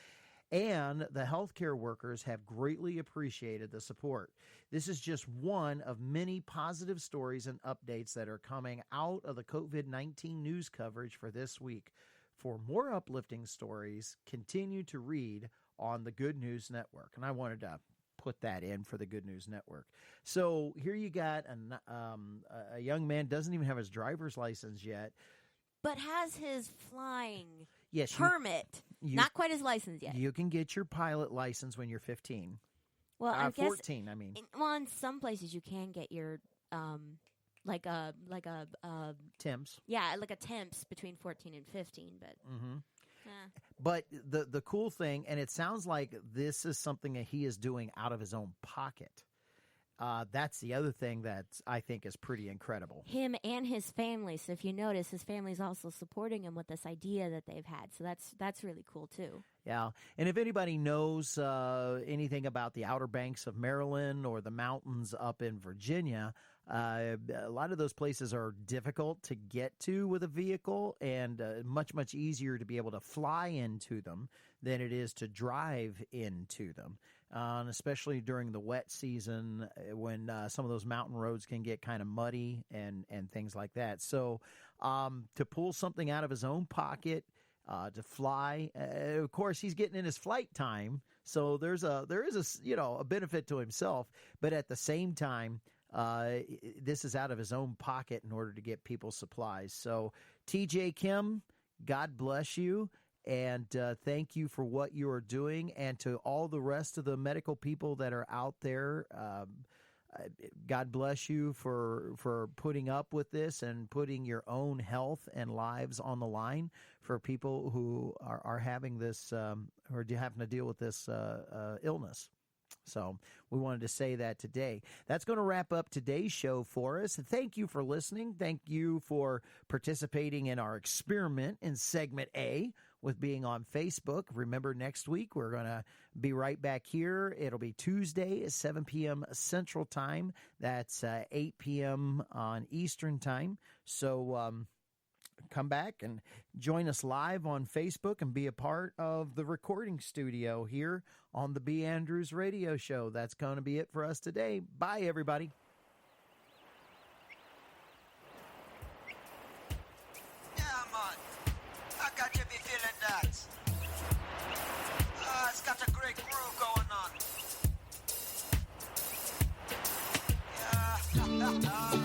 and the healthcare workers have greatly appreciated the support. This is just one of many positive stories and updates that are coming out of the COVID-19 news coverage for this week. For more uplifting stories, continue to read on the Good News Network. And I wanted to put that in for the Good News Network. So here you got a young man, doesn't even have his driver's license yet, but has his flying yes, permit. Not quite his license yet. You can get your pilot license when you're 15. Well, I guess 14, I mean. In some places you can get your like a Temps. Yeah, like a temps between 14 and 15, but But the cool thing, and it sounds like this is something that he is doing out of his own pocket. That's the other thing that I think is pretty incredible. Him and his family. So if you notice, his family's also supporting him with this idea that they've had. So that's really cool too. Yeah, and if anybody knows anything about the Outer Banks of Maryland or the mountains up in Virginia, A lot of those places are difficult to get to with a vehicle, and much, much easier to be able to fly into them than it is to drive into them. And especially during the wet season when some of those mountain roads can get kind of muddy and things like that. So to pull something out of his own pocket, to fly, of course, he's getting in his flight time. So there is a benefit to himself. But at the same time, this is out of his own pocket in order to get people supplies. So TJ Kim, God bless you. And thank you for what you are doing. And to all the rest of the medical people that are out there, God bless you for putting up with this and putting your own health and lives on the line for people who are having this or having to deal with this illness. So we wanted to say that today. That's going to wrap up today's show for us. Thank you for listening. Thank you for participating in our experiment in segment A with being on Facebook. Remember, next week we're going to be right back here. It'll be Tuesday at 7 p.m. Central Time. That's 8 p.m. on Eastern Time. So come back and join us live on Facebook and be a part of the recording studio here on the B.Andrews Radio Show. That's going to be it for us today. Bye, everybody. Yeah, man. I got to be feeling that. It's got a great groove going on. Yeah.